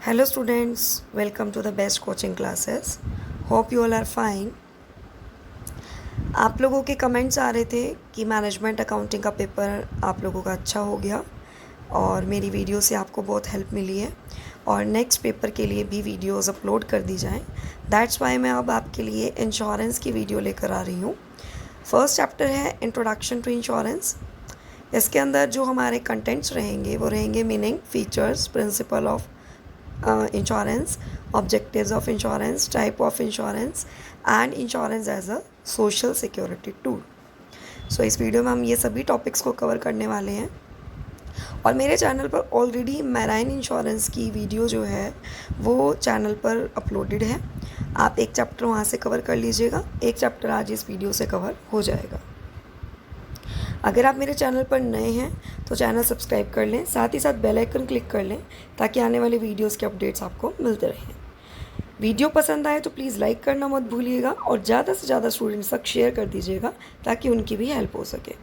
Hello students, welcome to the best coaching classes. Hope you all are fine. आप लोगों के comments आ रहे थे कि मैनेजमेंट अकाउंटिंग का पेपर आप लोगों का अच्छा हो गया और मेरी वीडियो से आपको बहुत हेल्प मिली है और नेक्स्ट पेपर के लिए भी वीडियोस अपलोड कर दी जाएं. दैट्स वाई मैं अब आपके लिए इंश्योरेंस की वीडियो लेकर आ रही हूँ. फर्स्ट चैप्टर है इंट्रोडक्शन टू इंश्योरेंस. इसके अंदर जो हमारे कंटेंट्स रहेंगे वो रहेंगे meaning, features, principle of insurance, objectives of insurance, type of insurance and insurance as a social security tool. So इस वीडियो में हम ये सभी टॉपिक्स को कवर करने वाले हैं और मेरे चैनल पर ऑलरेडी मैराइन इंश्योरेंस की वीडियो जो है वो चैनल पर अपलोडेड है. आप एक चैप्टर वहाँ से कवर कर लीजिएगा, एक चैप्टर आज इस वीडियो से कवर हो जाएगा. अगर आप मेरे चैनल पर नए हैं तो चैनल सब्सक्राइब कर लें, साथ ही साथ बेल आइकन क्लिक कर लें ताकि आने वाले वीडियोस के अपडेट्स आपको मिलते रहें. वीडियो पसंद आए तो प्लीज़ लाइक करना मत भूलिएगा और ज़्यादा से ज़्यादा स्टूडेंट्स तक शेयर कर दीजिएगा ताकि उनकी भी हेल्प हो सके.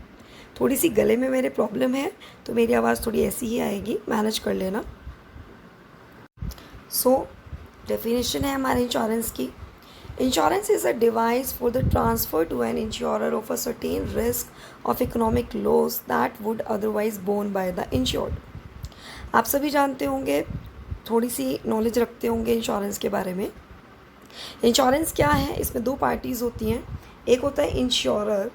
थोड़ी सी गले में मेरे प्रॉब्लम है तो मेरी आवाज़ थोड़ी ऐसी ही आएगी, मैनेज कर लेना. सो डेफिनेशन है हमारे इंश्योरेंस की. Insurance is a device for the transfer to an insurer of a certain risk of economic loss that would otherwise borne by the insured. आप सभी जानते होंगे, थोड़ी सी नॉलेज रखते होंगे इंश्योरेंस के बारे में. इंश्योरेंस क्या है? इसमें दो पार्टीज़ होती हैं, एक होता है इंश्योरर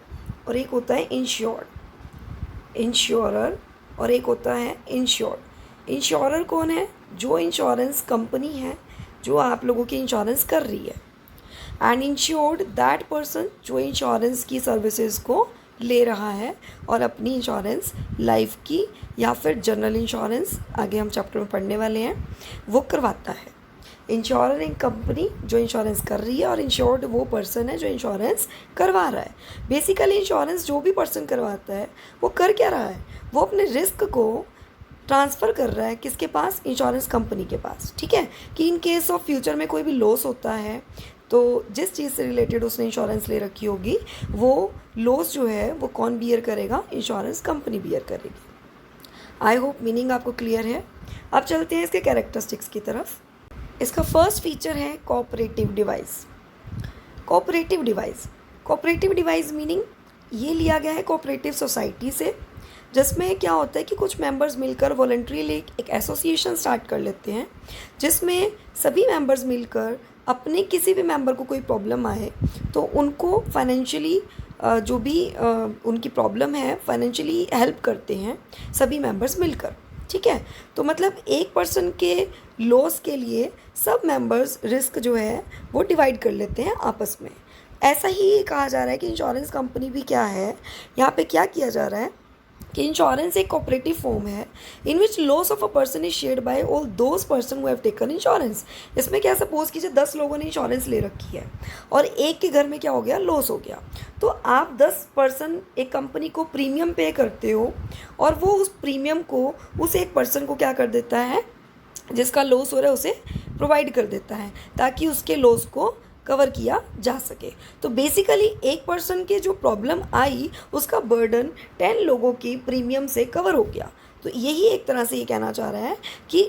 और एक होता है इंश्योर्ड. इंश्योरर और एक होता है इंश्योर्ड. इंश्योरर कौन है? जो इंश्योरेंस कंपनी है जो आप लोगों की इंश्योरेंस कर रही है. एंड इंश्योर्ड दैट पर्सन जो इंश्योरेंस की सर्विसेज को ले रहा है और अपनी इंश्योरेंस लाइफ की या फिर जनरल इंश्योरेंस, आगे हम चैप्टर में पढ़ने वाले हैं, वो करवाता है. इंश्योरर एक कंपनी जो इंश्योरेंस कर रही है और इंश्योर्ड वो पर्सन है जो इंश्योरेंस करवा रहा है. बेसिकली इंश्योरेंस जो भी पर्सन करवाता है वो कर क्या रहा है? वो अपने रिस्क को ट्रांसफ़र कर रहा है किसके पास? इंश्योरेंस कंपनी के पास. ठीक है, कि इन केस ऑफ फ्यूचर में कोई भी लॉस होता है तो जिस चीज़ से रिलेटेड उसने इंश्योरेंस ले रखी होगी वो लॉस जो है वो कौन बियर करेगा? इंश्योरेंस कंपनी बियर करेगी. आई होप मीनिंग आपको क्लियर है. अब चलते हैं इसके कैरेक्टरिस्टिक्स की तरफ. इसका फर्स्ट फीचर है cooperative device. Cooperative device meaning ये लिया गया है कोऑपरेटिव सोसाइटी से, जिसमें क्या होता है कि कुछ मेंबर्स मिलकर वॉलंटरीली एक एसोसिएशन स्टार्ट कर लेते हैं जिसमें सभी मेंबर्स मिलकर अपने किसी भी मेंबर को कोई प्रॉब्लम आए तो उनको फाइनेंशियली जो भी उनकी प्रॉब्लम है फाइनेंशियली हेल्प करते हैं सभी मेंबर्स मिलकर. ठीक है, तो मतलब एक पर्सन के लॉस के लिए सब मेंबर्स रिस्क जो है वो डिवाइड कर लेते हैं आपस में. ऐसा ही कहा जा रहा है कि इंश्योरेंस कंपनी भी क्या है, यहाँ पे क्या किया जा रहा है कि इंश्योरेंस एक कोऑपरेटिव फॉर्म है in which loss of a person is shared by all those person who have taken insurance. इसमें क्या, सपोज कीजिए 10 लोगों ने इंश्योरेंस ले रखी है और एक के घर में क्या हो गया? लॉस हो गया. तो आप 10 पर्सन एक कंपनी को प्रीमियम पे करते हो और वो उस प्रीमियम को उस एक पर्सन को क्या कर देता है जिसका लॉस हो रहा है उसे प्रोवाइड कर देता है ताकि उसके लॉस को कवर किया जा सके. तो बेसिकली एक पर्सन के जो प्रॉब्लम आई उसका बर्डन 10 लोगों की प्रीमियम से कवर हो गया. तो यही एक तरह से ये कहना चाह रहा है कि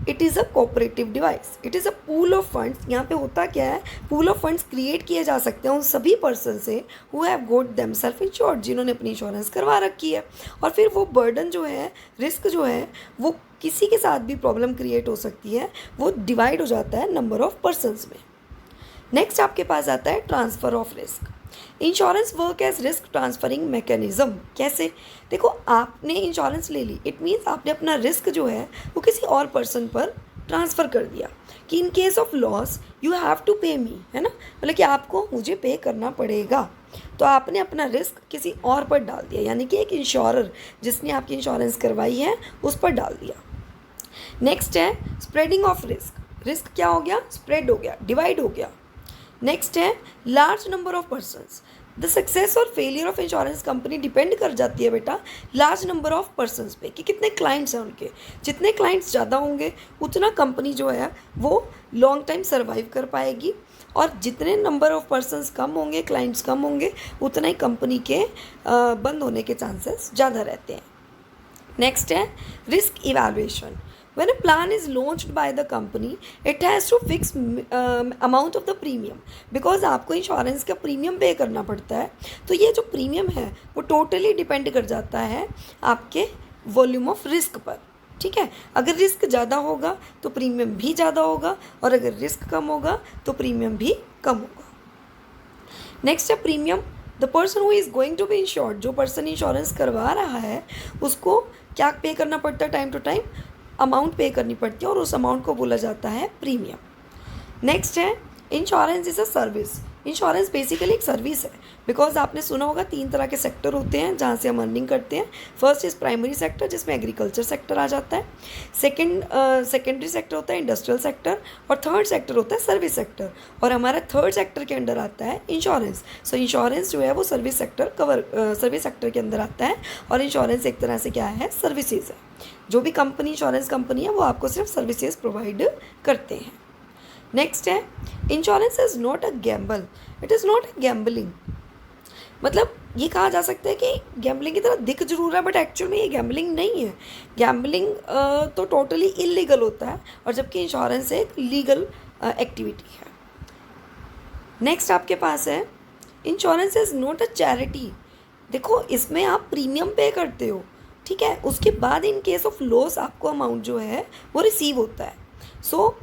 it is a cooperative device, it is a pool of funds. यहाँ पे होता क्या है? पूल ऑफ फंड्स क्रिएट किए जा सकते हैं उन सभी पर्सन से who have got themselves insured, जिन्होंने अपनी इंश्योरेंस करवा रखी है. और फिर वो बर्डन जो है, रिस्क जो है, वो किसी के साथ भी प्रॉब्लम क्रिएट हो सकती है, वो डिवाइड हो जाता है नंबर ऑफ पर्सनस में. नेक्स्ट आपके पास आता है transfer of risk. Insurance work as risk transferring mechanism. कैसे? देखो, आपने इंश्योरेंस ले ली, इट मीन्स आपने अपना रिस्क जो है वो किसी और पर्सन पर ट्रांसफ़र कर दिया कि in case of loss you have to pay me, है ना, मतलब कि आपको मुझे पे करना पड़ेगा. तो आपने अपना रिस्क किसी और पर डाल दिया, यानी कि एक इंश्योरर जिसने आपकी इंश्योरेंस करवाई है उस पर डाल दिया. नेक्स्ट है स्प्रेडिंग ऑफ रिस्क. रिस्क क्या हो गया? स्प्रेड हो गया, डिवाइड हो गया. नेक्स्ट है large number of persons. The success और failure of insurance company depend कर जाती है बेटा लार्ज नंबर ऑफ पर्सनस पे, कि कितने क्लाइंट्स हैं उनके. जितने क्लाइंट्स ज़्यादा होंगे उतना कंपनी जो है वो लॉन्ग टाइम सर्वाइव कर पाएगी और जितने नंबर ऑफ पर्सनस कम होंगे, क्लाइंट्स कम होंगे, उतना ही कंपनी के बंद होने के चांसेस ज़्यादा रहते हैं. नेक्स्ट है risk evaluation. When a plan is launched by the company, it has to fix amount of the premium, because आपको इंश्योरेंस का प्रीमियम पे करना पड़ता है. तो ये जो प्रीमियम है वो टोटली डिपेंड कर जाता है आपके वॉल्यूम ऑफ रिस्क पर. ठीक है, अगर रिस्क ज़्यादा होगा तो प्रीमियम भी ज़्यादा होगा, और अगर रिस्क कम होगा तो प्रीमियम भी कम होगा. नेक्स्ट है premium. The person who is going to be insured, जो पर्सन इंश्योरेंस करवा रहा है उसको क्या पे करना पड़ता है, टाइम टू टाइम अमाउंट पे करनी पड़ती है, और उस अमाउंट को बोला जाता है प्रीमियम. नेक्स्ट है insurance is a service. Insurance basically एक सर्विस है, बिकॉज आपने सुना होगा 3 तरह के सेक्टर होते हैं जहाँ से हम अर्निंग करते हैं. फर्स्ट इज़ प्राइमरी सेक्टर, जिसमें एग्रीकल्चर सेक्टर आ जाता है. सेकेंडरी सेक्टर होता है इंडस्ट्रियल सेक्टर, और थर्ड सेक्टर होता है सर्विस सेक्टर, और हमारा थर्ड सेक्टर के अंडर आता है इंश्योरेंस. सो इंश्योरेंस जो है वो सर्विस सेक्टर के अंदर आता है, और इंश्योरेंस एक तरह से क्या है, सर्विसेज है. जो भी कंपनी इंश्योरेंस कंपनी है वो आपको सिर्फ सर्विसेज प्रोवाइड करते हैं. नेक्स्ट है insurance is not a gamble, it is not a gambling. मतलब ये कहा जा सकता है कि गैम्बलिंग की तरह दिख जरूर है, बट एक्चुअल में ये गैम्बलिंग नहीं है. गैम्बलिंग तो टोटली इलीगल होता है, और जबकि इंश्योरेंस एक लीगल एक्टिविटी है. नेक्स्ट आपके पास है insurance is not a charity. देखो इसमें आप प्रीमियम पे करते हो, ठीक है, उसके बाद इन केस ऑफ लॉस आपको अमाउंट जो है वो रिसीव होता है. सो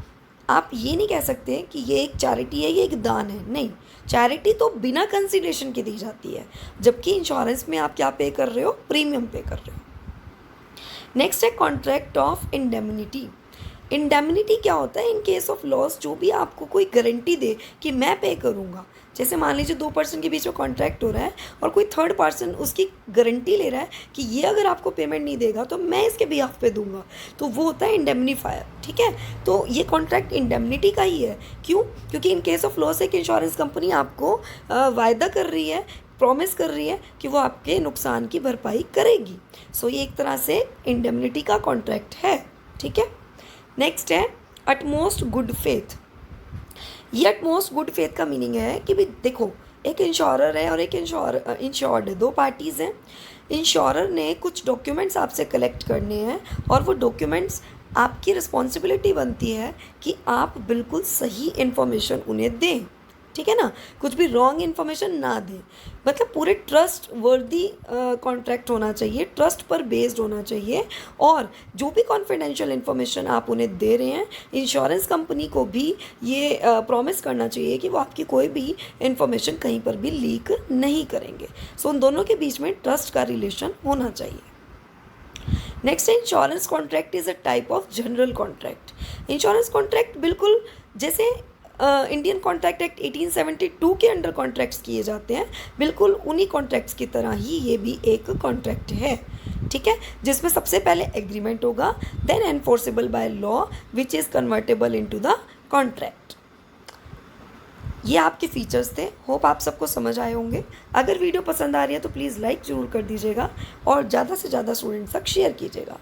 आप ये नहीं कह सकते कि ये एक चैरिटी है, ये एक दान है. नहीं, चैरिटी तो बिना कंसिडरेशन के दी जाती है, जबकि इंश्योरेंस में आप क्या पे कर रहे हो, प्रीमियम पे कर रहे हो. नेक्स्ट है कॉन्ट्रैक्ट ऑफ इंडेमनिटी. इंडेमनिटी क्या होता है, इन केस ऑफ लॉस जो भी आपको कोई गारंटी दे कि मैं पे करूँगा. जैसे मान लीजिए 2 पर्सन के बीच में कॉन्ट्रैक्ट हो रहा है, और कोई थर्ड पर्सन उसकी गारंटी ले रहा है कि ये अगर आपको पेमेंट नहीं देगा तो मैं इसके बिहाफ पे दूंगा, तो वो होता है इंडेमनीफायर. ठीक है, तो ये कॉन्ट्रैक्ट इंडेमनिटी का ही है. क्यों? क्योंकि इन केस ऑफ लॉस एक इंश्योरेंस कंपनी आपको वायदा कर रही है, प्रॉमिस कर रही है कि वो आपके नुकसान की भरपाई करेगी. सो ये एक तरह से इंडेमनिटी का कॉन्ट्रैक्ट है. ठीक है. नेक्स्ट है अटमोस्ट गुड फेथ. ये अटमोस्ट गुड फेथ का मीनिंग है कि भाई देखो, एक इंश्योरर है और एक इंश्योर्ड है, 2 पार्टीज़ हैं. इंश्योरर ने कुछ डॉक्यूमेंट्स आपसे कलेक्ट करने हैं, और वो डॉक्यूमेंट्स आपकी रिस्पॉन्सिबिलिटी बनती है कि आप बिल्कुल सही इन्फॉर्मेशन उन्हें दें. ठीक है ना, कुछ भी रॉन्ग इन्फॉर्मेशन ना दें. मतलब पूरे ट्रस्ट वर्दी कॉन्ट्रैक्ट होना चाहिए, ट्रस्ट पर बेस्ड होना चाहिए, और जो भी कॉन्फिडेंशियल इन्फॉर्मेशन आप उन्हें दे रहे हैं, इंश्योरेंस कंपनी को भी ये प्रॉमिस करना चाहिए कि वो आपकी कोई भी इन्फॉर्मेशन कहीं पर भी लीक नहीं करेंगे. सो उन दोनों के बीच में ट्रस्ट का रिलेशन होना चाहिए. नेक्स्ट है insurance contract is a type of general contract. Insurance contract बिल्कुल जैसे इंडियन कॉन्ट्रैक्ट एक्ट 1872 के अंडर कॉन्ट्रैक्ट्स किए जाते हैं, बिल्कुल उन्हीं कॉन्ट्रैक्ट्स की तरह ही ये भी एक कॉन्ट्रैक्ट है. ठीक है, जिसमें सबसे पहले एग्रीमेंट होगा, then enforceable by law which is convertible into the contract. ये आपके फीचर्स थे. होप आप सबको समझ आए होंगे. अगर वीडियो पसंद आ रही है तो प्लीज़ लाइक ज़रूर कर दीजिएगा, और ज़्यादा से ज़्यादा स्टूडेंट्स तक शेयर कीजिएगा.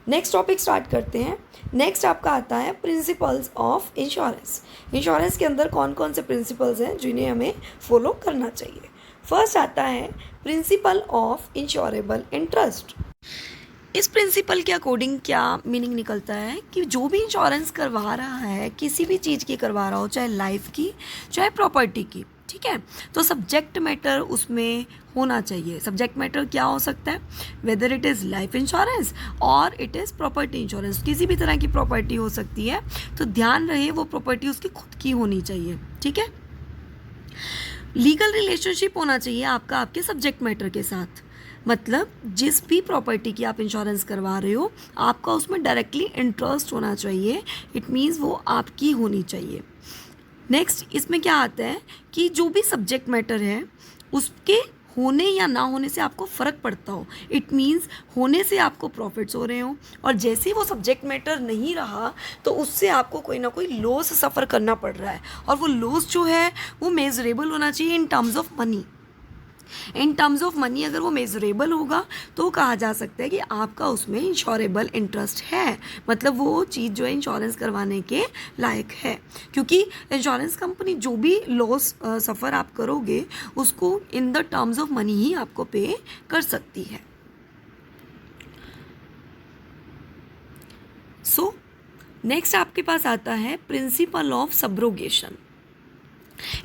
नेक्स्ट टॉपिक स्टार्ट करते हैं. नेक्स्ट आपका आता है प्रिंसिपल्स ऑफ इंश्योरेंस. इंश्योरेंस के अंदर कौन कौन से प्रिंसिपल्स हैं जिन्हें हमें फॉलो करना चाहिए. फर्स्ट आता है प्रिंसिपल ऑफ इंश्योरेबल इंटरेस्ट. इस प्रिंसिपल के अकॉर्डिंग क्या मीनिंग निकलता है कि जो भी इंश्योरेंस करवा रहा है, किसी भी चीज़ की करवा रहा हो, चाहे लाइफ की चाहे प्रॉपर्टी की, ठीक है, तो सब्जेक्ट मैटर उसमें होना चाहिए. सब्जेक्ट मैटर क्या हो सकता है, whether it is life insurance और इट इज़ प्रॉपर्टी इंश्योरेंस. किसी भी तरह की प्रॉपर्टी हो सकती है, तो ध्यान रहे वो प्रॉपर्टी उसकी खुद की होनी चाहिए. ठीक है. लीगल रिलेशनशिप होना चाहिए आपका आपके सब्जेक्ट मैटर के साथ. मतलब जिस भी प्रॉपर्टी की आप इंश्योरेंस करवा रहे हो, आपका उसमें डायरेक्टली इंटरेस्ट होना चाहिए. इट मीन्स वो आपकी होनी चाहिए. नेक्स्ट इसमें क्या आता है कि जो भी सब्जेक्ट मैटर है उसके होने या ना होने से आपको फ़र्क पड़ता हो. इट मीन्स होने से आपको प्रॉफिट्स हो रहे हो, और जैसे ही वो सब्जेक्ट मैटर नहीं रहा तो उससे आपको कोई ना कोई लॉस सफ़र करना पड़ रहा है, और वो लॉस जो है वो मेजरेबल होना चाहिए in terms of money. In terms of money अगर वो मेजरेबल होगा तो कहा जा सकता है कि आपका उसमें इंश्योरेबल इंटरेस्ट है. मतलब वो चीज़ जो है इंश्योरेंस करवाने के लायक है, क्योंकि इंश्योरेंस कंपनी जो भी लॉस सफ़र आप करोगे उसको in the terms of money ही आपको पे कर सकती है. सो नेक्स्ट आपके पास आता है principle of subrogation.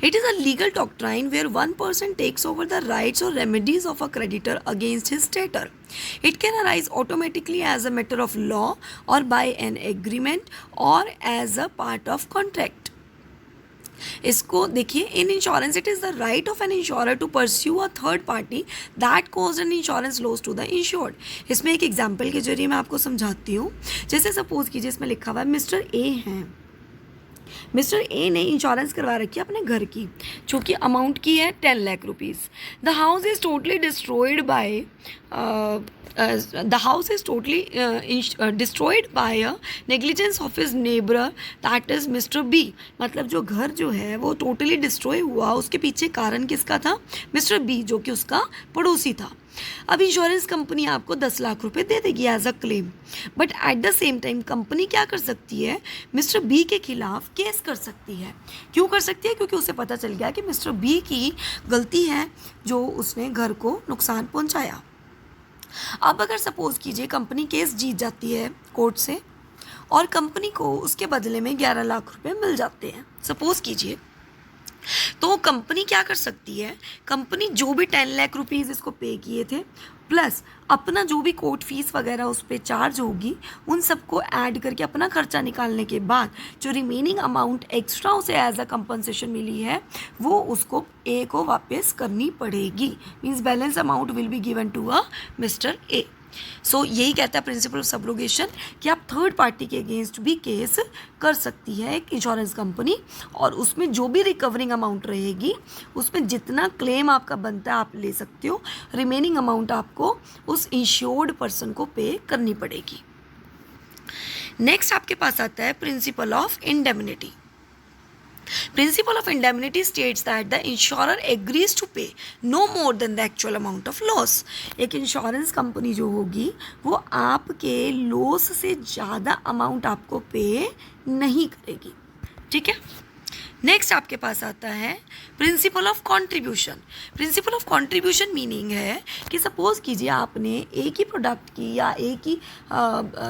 It is a legal doctrine where one person takes over the rights or remedies of a creditor against his debtor. It can arise automatically as a matter of law or by an agreement or as a part of contract. इसको देखिए, in insurance it is the right of an insurer to pursue a third party that cause an insurance loss to the insured. इसमें एक example के जरिए मैं आपको समझाती हूँ. जैसे सपोज कीजिए इसमें लिखा हुआ है मिस्टर ए हैं. मिस्टर ए ने इंश्योरेंस करवा रखी है अपने घर की, जो कि अमाउंट की है 10 lakh rupees. The house is totally destroyed by destroyed by negligence of his neighbour that is mister B. मतलब जो घर जो है वो टोटली डिस्ट्रॉय हुआ, उसके पीछे कारण किसका था? मिस्टर बी, जो कि उसका पड़ोसी था. अब इंश्योरेंस कंपनी आपको 10 लाख रुपए दे देगी as a claim, but at the same time company क्या कर सकती है? मिस्टर बी के खिलाफ केस कर सकती है. क्यों कर सकती है? क्योंकि उसे पता चल गया कि मिस्टर बी की गलती है जो उसने घर को नुकसान पहुंचाया. अब अगर सपोज कीजिए कंपनी केस जीत जाती है कोर्ट से और कंपनी को उसके बदले में 11 लाख रुपए मिल जाते हैं, सपोज कीजिए, तो कंपनी क्या कर सकती है? कंपनी जो भी 10 लाख रुपीज़ इसको पे किए थे प्लस अपना जो भी कोर्ट फीस वगैरह उस पर चार्ज होगी, उन सबको ऐड करके अपना खर्चा निकालने के बाद जो रिमेनिंग अमाउंट एक्स्ट्रा उसे एज अ कंपनसेशन मिली है वो उसको ए को वापस करनी पड़ेगी. Means balance amount will be given to a mister A. So यही कहता है प्रिंसिपल ऑफ सब्रोगेशन कि आप थर्ड पार्टी के अगेंस्ट भी केस कर सकती है एक इंश्योरेंस कंपनी, और उसमें जो भी रिकवरिंग अमाउंट रहेगी उसमें जितना क्लेम आपका बनता है आप ले सकते हो. रिमेनिंग अमाउंट आपको उस इंश्योर्ड पर्सन को पे करनी पड़ेगी. नेक्स्ट आपके पास आता है principle of indemnity. Principle of indemnity states that the insurer agrees to pay no more than the actual amount of loss. एक इंश्योरेंस कंपनी जो होगी वो आपके लॉस से ज़्यादा अमाउंट आपको पे नहीं करेगी. ठीक है. नेक्स्ट आपके पास आता है principle of contribution. Principle of contribution meaning है कि सपोज कीजिए आपने एक ही प्रोडक्ट की या एक ही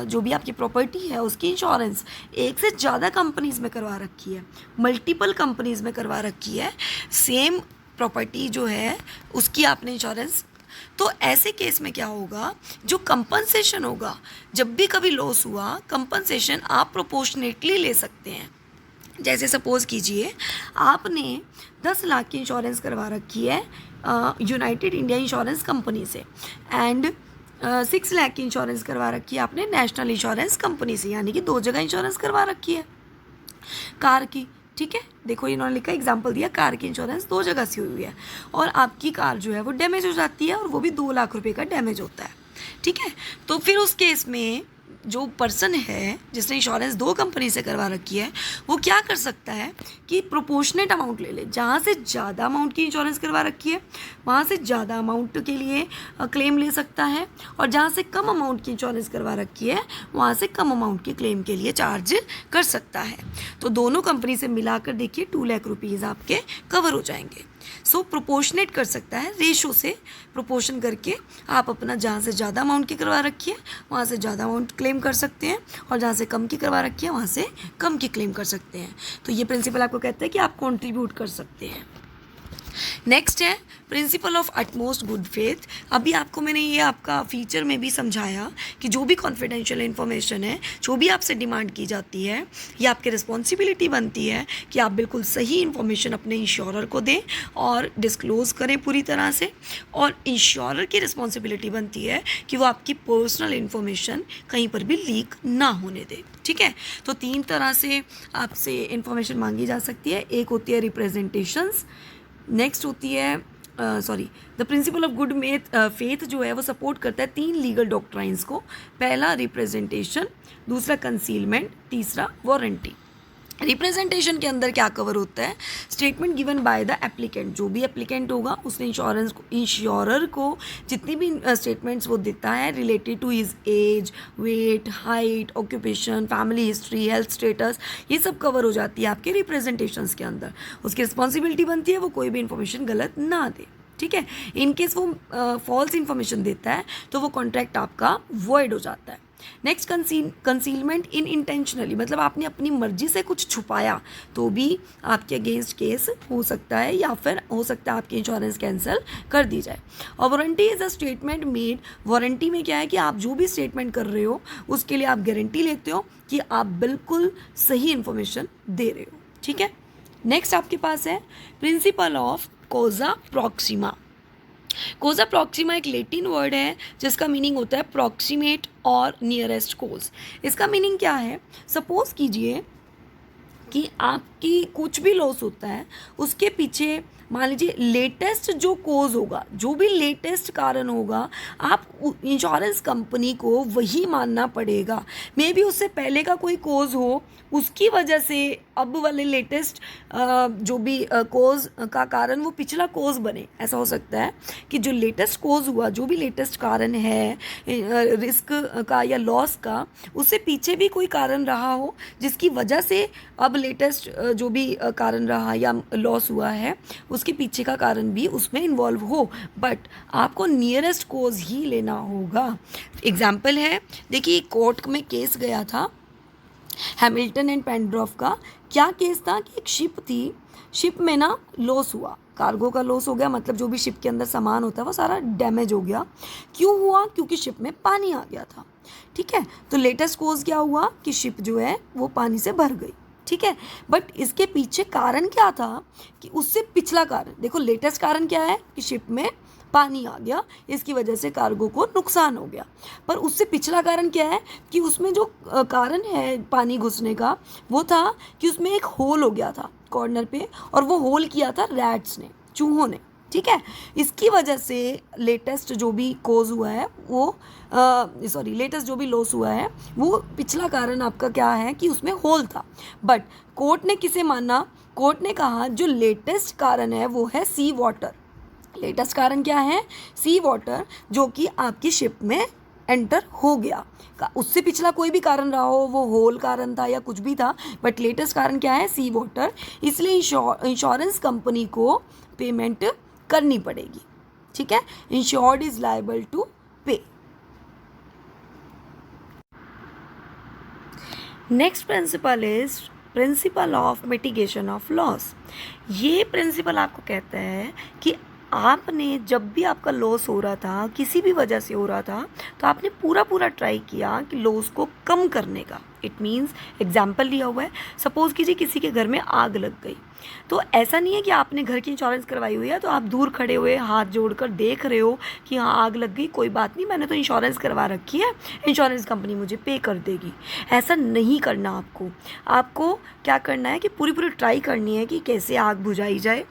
जो भी आपकी प्रॉपर्टी है उसकी इंश्योरेंस एक से ज़्यादा कंपनीज़ में करवा रखी है, मल्टीपल कंपनीज़ में करवा रखी है, सेम प्रॉपर्टी जो है उसकी आपने इंश्योरेंस. तो ऐसे केस में क्या होगा? जो कंपनसेशन होगा, जब भी कभी लॉस हुआ कंपनसेशन आप प्रोपोर्शनेटली ले सकते हैं. जैसे सपोज़ कीजिए आपने 10 लाख की इंश्योरेंस करवा रखी है यूनाइटेड इंडिया इंश्योरेंस कंपनी से एंड 6 लाख की इंश्योरेंस करवा रखी है आपने नेशनल इंश्योरेंस कंपनी से, यानी कि 2 जगह इंश्योरेंस करवा रखी है कार की. ठीक है, देखो इन्होंने लिखा एग्जांपल दिया कार की इंश्योरेंस 2 जगह से हुई है और आपकी कार जो है वो डैमेज हो जाती है और वो भी 2 लाख रुपए का डैमेज होता है. ठीक है, तो फिर उस केस में जो पर्सन है जिसने इंश्योरेंस 2 कंपनी से करवा रखी है वो क्या कर सकता है कि प्रोपोर्शनेट अमाउंट ले ले. जहाँ से ज़्यादा अमाउंट की इंश्योरेंस करवा रखी है वहाँ से ज़्यादा अमाउंट के लिए क्लेम ले सकता है, और जहाँ से कम अमाउंट की इंश्योरेंस करवा रखी है वहाँ से कम अमाउंट के क्लेम के लिए चार्ज कर सकता है. तो दोनों कंपनी से मिलाकर देखिए 2 लाख रुपीज़ आपके कवर हो जाएंगे. सो प्रोपोर्शनेट कर सकता है, रेशो से प्रोपोर्शन करके आप अपना जहाँ से ज़्यादा अमाउंट की करवा रखी है वहाँ से ज़्यादा अमाउंट क्लेम कर सकते हैं और जहाँ से कम की करवा रखी है वहाँ से कम की क्लेम कर सकते हैं. तो ये प्रिंसिपल आपको कहता है कि आप कंट्रीब्यूट कर सकते हैं. नेक्स्ट है principle of utmost good faith. अभी आपको मैंने ये आपका फीचर में भी समझाया कि जो भी कॉन्फिडेंशियल इन्फॉर्मेशन है, जो भी आपसे डिमांड की जाती है, ये आपकी रिस्पॉन्सिबिलिटी बनती है कि आप बिल्कुल सही इन्फॉर्मेशन अपने इंश्योरर को दें और डिस्क्लोज़ करें पूरी तरह से, और इंश्योरर की रिस्पॉन्सिबिलिटी बनती है कि वो आपकी पर्सनल इन्फॉर्मेशन कहीं पर भी लीक ना होने दे. ठीक है, तो 3 तरह से आपसे इन्फॉर्मेशन मांगी जा सकती है. एक होती है रिप्रेजेंटेशंस, नेक्स्ट होती है the principle of good faith जो है वो सपोर्ट करता है 3 लीगल डॉक्ट्राइंस को. पहला रिप्रेजेंटेशन, दूसरा कंसीलमेंट, तीसरा वारंटी. रिप्रेजेंटेशन के अंदर क्या कवर होता है? Statement given by the applicant. जो भी एप्लीकेंट होगा उसने इंश्योरर को जितनी भी स्टेटमेंट्स वो देता है related to his age, weight, height, occupation, family history, health status, ये सब कवर हो जाती है आपके रिप्रेजेंटेशंस के अंदर. उसकी रिस्पॉन्सिबिलिटी बनती है वो कोई भी इंफॉर्मेशन गलत ना दे. ठीक है, इनकेस वो फॉल्स इंफॉर्मेशन देता है तो वो कॉन्ट्रैक्ट आपका वॉइड हो जाता है. नेक्स्ट कंसीलमेंट इन इंटेंशनली, मतलब आपने अपनी मर्जी से कुछ छुपाया तो भी आपके अगेंस्ट केस हो सकता है, या फिर हो सकता है आपकी इंश्योरेंस कैंसिल कर दी जाए। और warranty is a statement made, warranty में क्या है कि आप जो भी स्टेटमेंट कर रहे हो उसके लिए आप गारंटी लेते हो कि आप बिल्कुल सही इन्फॉर्मेशन दे रहे हो। ठीक है, नेक्स्ट आपके पास है प्रिंसिपल ऑफ कोजा प्रॉक्सिमा। कोजा प्रॉक्सिमा एक लैटिन वर्ड है जिसका मीनिंग होता है प्रॉक्सिमेट और नियरेस्ट कोज। इसका मीनिंग क्या है, सपोज कीजिए कि आपकी कुछ भी लॉस होता है, उसके पीछे मान लीजिए लेटेस्ट जो कोज होगा, जो भी लेटेस्ट कारण होगा, आप इंश्योरेंस कंपनी को वही मानना पड़ेगा। मे बी उससे पहले का कोई कोज हो, उसकी वजह से अब वाले लेटेस्ट जो भी कोज का कारण वो पिछला कोज बने। ऐसा हो सकता है कि जो लेटेस्ट कोज हुआ, जो भी लेटेस्ट कारण है रिस्क का या लॉस का, उससे पीछे भी कोई कारण रहा हो जिसकी वजह से अब लेटेस्ट जो भी कारण रहा या लॉस हुआ है उसके पीछे का कारण भी उसमें इन्वॉल्व हो, बट आपको नियरेस्ट कोज ही लेना होगा। एग्जाम्पल है, देखिए कोर्ट में केस गया था हैमिल्टन एंड पेनड्रॉफ का। क्या केस था कि एक शिप थी, शिप में ना लॉस हुआ, कार्गो का लॉस हो गया, मतलब जो भी शिप के अंदर सामान होता है वो सारा डैमेज हो गया। क्यों हुआ, क्योंकि शिप में पानी आ गया था। ठीक है, तो लेटेस्ट कोज क्या हुआ कि शिप जो है वो पानी से भर गई। ठीक है, बट इसके पीछे कारण क्या था कि उससे पिछला कारण देखो, लेटेस्ट कारण क्या है कि शिप में पानी आ गया, इसकी वजह से कार्गो को नुकसान हो गया। पर उससे पिछला कारण क्या है कि उसमें जो कारण है पानी घुसने का वो था कि उसमें एक होल हो गया था कॉर्नर पे, और वो होल किया था रैट्स ने, चूहों ने। ठीक है, इसकी वजह से लेटेस्ट जो भी कोज हुआ है वो लेटेस्ट जो भी लॉस हुआ है वो पिछला कारण आपका क्या है कि उसमें होल था। बट कोर्ट ने किसे माना, कोर्ट ने कहा जो लेटेस्ट कारण है वो है सी वाटर। लेटेस्ट कारण क्या है, सी वाटर, जो कि आपकी शिप में एंटर हो गया। उससे पिछला कोई भी कारण रहा हो, वो होल कारण था या कुछ भी था, बट लेटेस्ट कारण क्या है, सी वाटर। इसलिए इंश्योरेंस कंपनी को पेमेंट करनी पड़ेगी। ठीक है, इंश्योर्ड इज लायबल टू पे। Next principle is principle of mitigation of loss. ये प्रिंसिपल आपको कहता है कि आपने जब भी आपका लॉस हो रहा था, किसी भी वजह से हो रहा था, तो आपने पूरा ट्राई किया कि लॉस को कम करने का। इट मीन्स एग्जाम्पल लिया हुआ है, सपोज़ कीजिए किसी के घर में आग लग गई, तो ऐसा नहीं है कि आपने घर की इंश्योरेंस करवाई हुई है तो आप दूर खड़े हुए हाथ जोड़कर देख रहे हो कि हाँ आग लग गई, कोई बात नहीं, मैंने तो इंश्योरेंस करवा रखी है, इंश्योरेंस कंपनी मुझे पे कर देगी। ऐसा नहीं करना आपको क्या करना है कि पूरी ट्राई करनी है कि कैसे आग बुझाई जाए।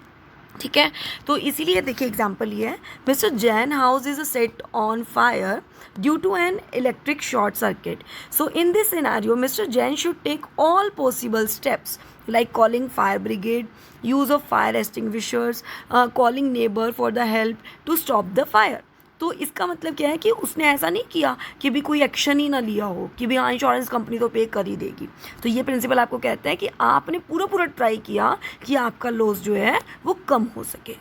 ठीक है, तो इसीलिए देखिए एग्जाम्पल ये है, mister Jain house is set on fire due to an electric short circuit. So in this scenario mister Jain should take all possible steps like calling fire brigade, use of fire extinguishers, calling neighbor for the help to stop the fire। तो इसका मतलब क्या है कि उसने ऐसा नहीं किया कि भी कोई एक्शन ही ना लिया हो कि भी हाँ इंश्योरेंस कंपनी तो पे कर ही देगी। तो ये प्रिंसिपल आपको कहता है कि आपने पूरा ट्राई किया कि आपका लॉस जो है वो कम हो सके।